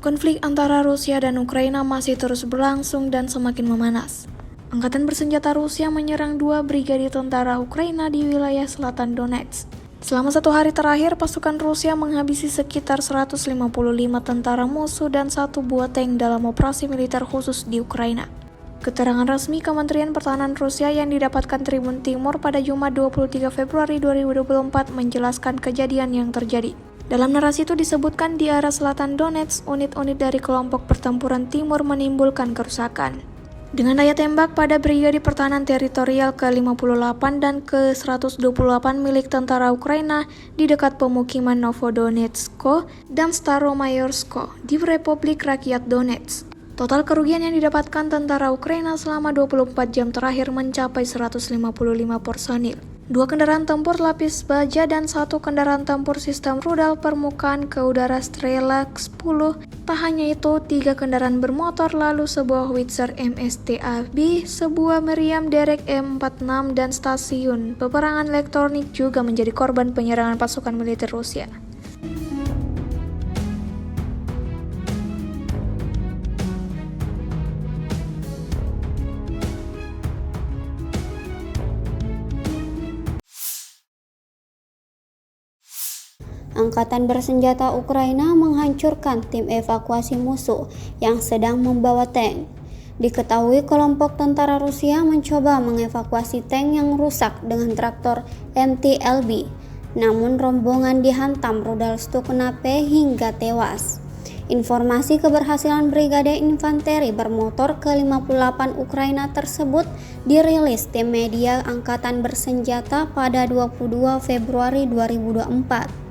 Konflik antara Rusia dan Ukraina masih terus berlangsung dan semakin memanas. Angkatan bersenjata Rusia menyerang 2 brigade tentara Ukraina di wilayah selatan Donetsk. Selama 1 hari terakhir, pasukan Rusia menghabisi sekitar 155 tentara musuh dan 1 buah tank dalam operasi militer khusus di Ukraina. Keterangan resmi Kementerian Pertahanan Rusia yang didapatkan Tribun Timur pada Jumat 23 Februari 2024 menjelaskan kejadian yang terjadi. Dalam narasi itu disebutkan di arah selatan Donetsk, unit-unit dari kelompok pertempuran timur menimbulkan kerusakan. Dengan daya tembak pada Brigade Pertahanan Teritorial ke-58 dan ke-128 milik tentara Ukraina di dekat pemukiman Novodonetsko dan Staromayorsko di Republik Rakyat Donetsk. Total kerugian yang didapatkan tentara Ukraina selama 24 jam terakhir mencapai 155 personil. 2 kendaraan tempur lapis baja dan 1 kendaraan tempur sistem rudal permukaan ke udara Strela 10. Tak hanya itu, 3 kendaraan bermotor, lalu sebuah Howitzer MSTAB, sebuah meriam derek M46 dan stasiun peperangan elektronik juga menjadi korban penyerangan pasukan militer Rusia. Angkatan bersenjata Ukraina menghancurkan tim evakuasi musuh yang sedang membawa tank. Diketahui kelompok tentara Rusia mencoba mengevakuasi tank yang rusak dengan traktor MT-LB. Namun rombongan dihantam rudal Stukenap hingga tewas. Informasi keberhasilan Brigade Infanteri bermotor ke-58 Ukraina tersebut dirilis tim media Angkatan Bersenjata pada 22 Februari 2024.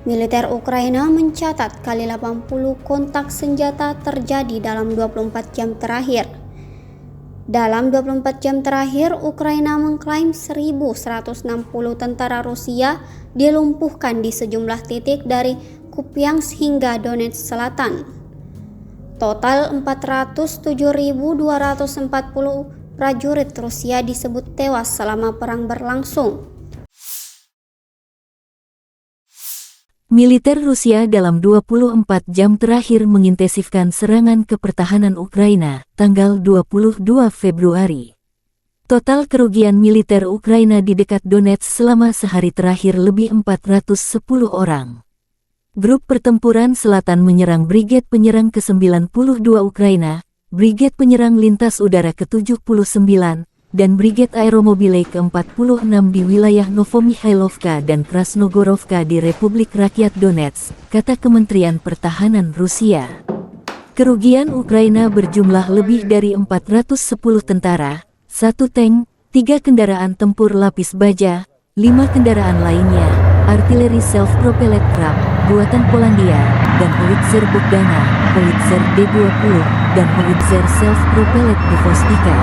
Militer Ukraina mencatat kali 80 kontak senjata terjadi dalam 24 jam terakhir. Dalam 24 jam terakhir, Ukraina mengklaim 1.160 tentara Rusia dilumpuhkan di sejumlah titik dari Kupiansk hingga Donetsk Selatan. Total 407.240 prajurit Rusia disebut tewas selama perang berlangsung. Militer Rusia dalam 24 jam terakhir mengintensifkan serangan ke pertahanan Ukraina, tanggal 22 Februari. Total kerugian militer Ukraina di dekat Donetsk selama sehari terakhir lebih 410 orang. Grup Pertempuran Selatan menyerang Brigade Penyerang ke-92 Ukraina, Brigade Penyerang Lintas Udara ke-79, dan Brigade Aeromobile ke-46 di wilayah Novomihailovka dan Krasnogorovka di Republik Rakyat Donetsk, kata Kementerian Pertahanan Rusia. Kerugian Ukraina berjumlah lebih dari 410 tentara, 1 tank, 3 kendaraan tempur lapis baja, 5 kendaraan lainnya, artileri self-propelled trap, buatan Polandia, dan Howitzer Bogdana, Howitzer D-20, dan Howitzer self-propelled Bufostika.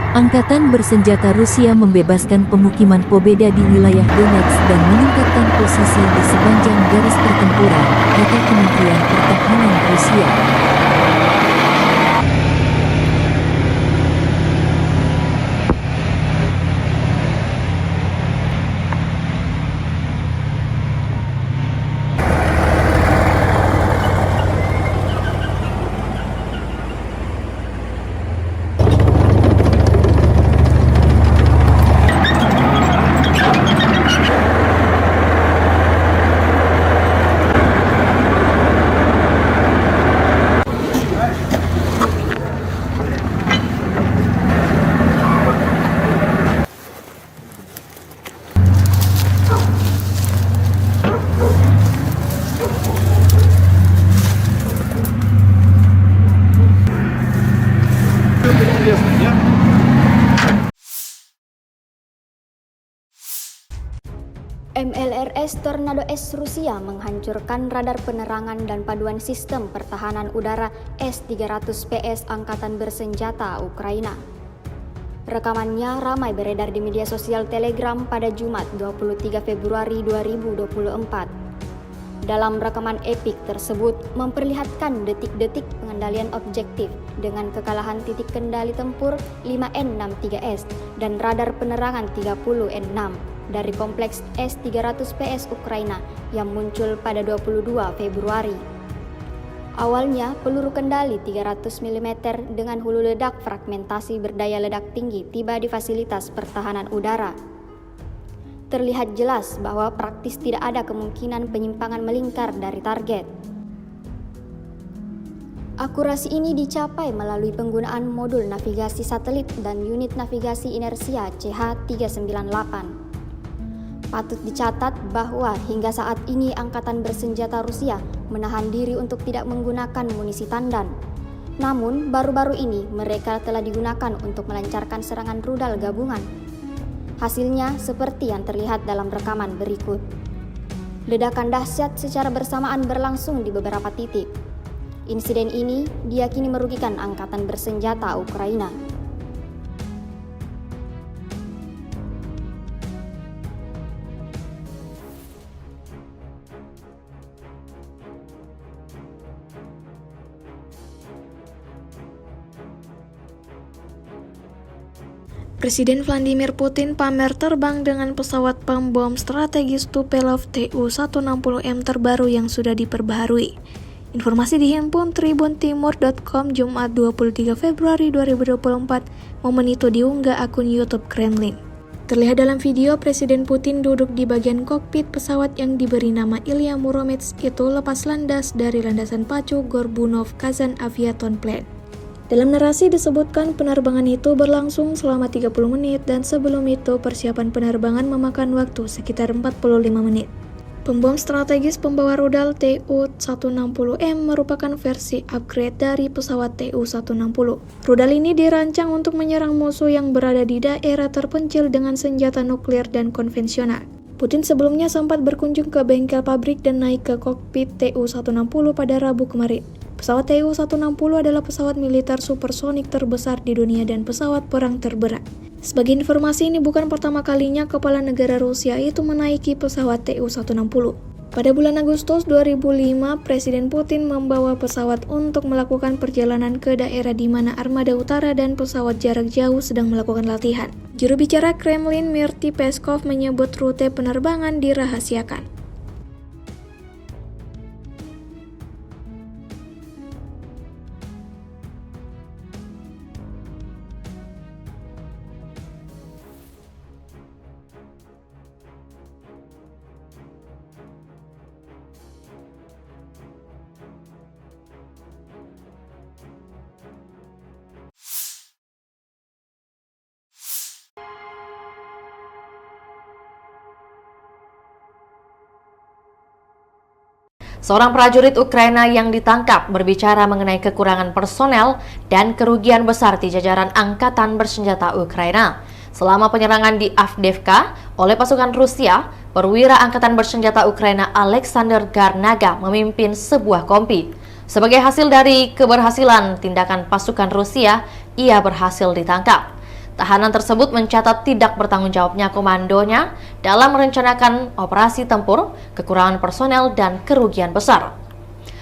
Angkatan bersenjata Rusia membebaskan pemukiman Pobeda di wilayah Donetsk dan meningkatkan posisi di sepanjang garis pertempuran, kata Kementerian Pertahanan Rusia. MLRS Tornado S Rusia menghancurkan radar penerangan dan paduan sistem pertahanan udara S-300 PS Angkatan Bersenjata Ukraina. Rekamannya ramai beredar di media sosial Telegram pada Jumat 23 Februari 2024. Dalam rekaman epik tersebut memperlihatkan detik-detik pengendalian objektif dengan kekalahan titik kendali tempur 5N63S dan radar penerangan 30N6 dari kompleks S-300 PS Ukraina yang muncul pada 22 Februari. Awalnya, peluru kendali 300 mm dengan hulu ledak fragmentasi berdaya ledak tinggi tiba di fasilitas pertahanan udara. Terlihat jelas bahwa praktis tidak ada kemungkinan penyimpangan melingkar dari target. Akurasi ini dicapai melalui penggunaan modul navigasi satelit dan unit navigasi inersia CH-398. Patut dicatat bahwa hingga saat ini Angkatan Bersenjata Rusia menahan diri untuk tidak menggunakan munisi tandan. Namun, baru-baru ini mereka telah digunakan untuk melancarkan serangan rudal gabungan. Hasilnya seperti yang terlihat dalam rekaman berikut. Ledakan dahsyat secara bersamaan berlangsung di beberapa titik. Insiden ini diyakini merugikan Angkatan Bersenjata Ukraina. Presiden Vladimir Putin pamer terbang dengan pesawat pembom strategis Tupolev Tu-160M terbaru yang sudah diperbaharui. Informasi dihimpun tribuntimur.com Jumat 23 Februari 2024, momen itu diunggah akun YouTube Kremlin. Terlihat dalam video, Presiden Putin duduk di bagian kokpit pesawat yang diberi nama Ilya Muromets itu lepas landas dari landasan pacu Gorbunov Kazan Aviaton Plant. Dalam narasi disebutkan penerbangan itu berlangsung selama 30 menit dan sebelum itu persiapan penerbangan memakan waktu sekitar 45 menit. Pembom strategis pembawa rudal Tu-160M merupakan versi upgrade dari pesawat Tu-160. Rudal ini dirancang untuk menyerang musuh yang berada di daerah terpencil dengan senjata nuklir dan konvensional. Putin sebelumnya sempat berkunjung ke bengkel pabrik dan naik ke kokpit Tu-160 pada Rabu kemarin. Pesawat Tu-160 adalah pesawat militer supersonik terbesar di dunia dan pesawat perang terberat. Sebagai informasi, ini bukan pertama kalinya kepala negara Rusia itu menaiki pesawat Tu-160. Pada bulan Agustus 2005, Presiden Putin membawa pesawat untuk melakukan perjalanan ke daerah di mana Armada Utara dan pesawat jarak jauh sedang melakukan latihan. Juru bicara Kremlin Dmitry Peskov menyebut rute penerbangan dirahasiakan. Seorang prajurit Ukraina yang ditangkap berbicara mengenai kekurangan personel dan kerugian besar di jajaran Angkatan Bersenjata Ukraina. Selama penyerangan di Avdiivka oleh pasukan Rusia, perwira Angkatan Bersenjata Ukraina Alexander Garnaga memimpin sebuah kompi. Sebagai hasil dari keberhasilan tindakan pasukan Rusia, ia berhasil ditangkap. Tahanan tersebut mencatat tidak bertanggung jawabnya komandonya dalam merencanakan operasi tempur, kekurangan personel, dan kerugian besar.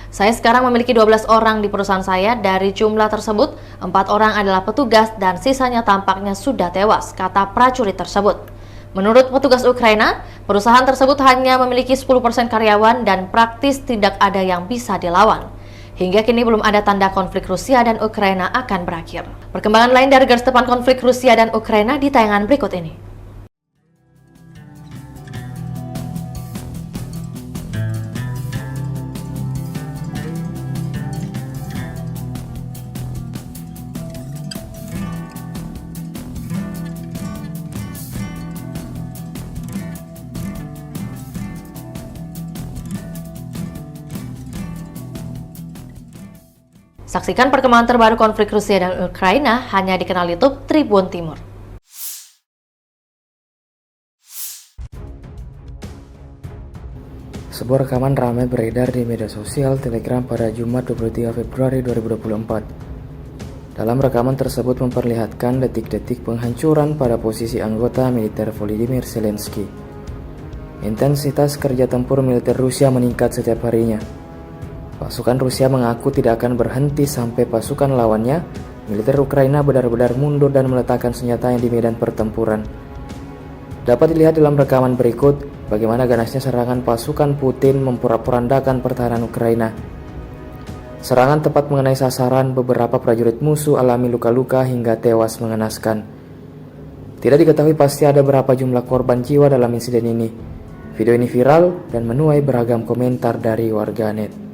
Saya sekarang memiliki 12 orang di perusahaan saya. Dari jumlah tersebut, 4 orang adalah petugas dan sisanya tampaknya sudah tewas, kata prajurit tersebut. Menurut petugas Ukraina, perusahaan tersebut hanya memiliki 10% karyawan dan praktis tidak ada yang bisa dilawan. Hingga kini belum ada tanda konflik Rusia dan Ukraina akan berakhir. Perkembangan lain dari garis depan konflik Rusia dan Ukraina di tayangan berikut ini. Saksikan perkembangan terbaru konflik Rusia dan Ukraina hanya di kanal YouTube Tribun Timur. Sebuah rekaman ramai beredar di media sosial Telegram pada Jumat 23 Februari 2024. Dalam rekaman tersebut memperlihatkan detik-detik penghancuran pada posisi anggota militer Volodymyr Zelensky. Intensitas kerja tempur militer Rusia meningkat setiap harinya. Pasukan Rusia mengaku tidak akan berhenti sampai pasukan lawannya, militer Ukraina benar-benar mundur dan meletakkan senjatanya di medan pertempuran. Dapat dilihat dalam rekaman berikut bagaimana ganasnya serangan pasukan Putin memporak-porandakan pertahanan Ukraina. Serangan tepat mengenai sasaran, beberapa prajurit musuh alami luka-luka hingga tewas mengenaskan. Tidak diketahui pasti ada berapa jumlah korban jiwa dalam insiden ini. Video ini viral dan menuai beragam komentar dari warganet.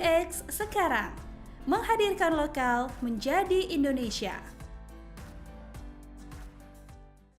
X sekarang menghadirkan lokal menjadi Indonesia.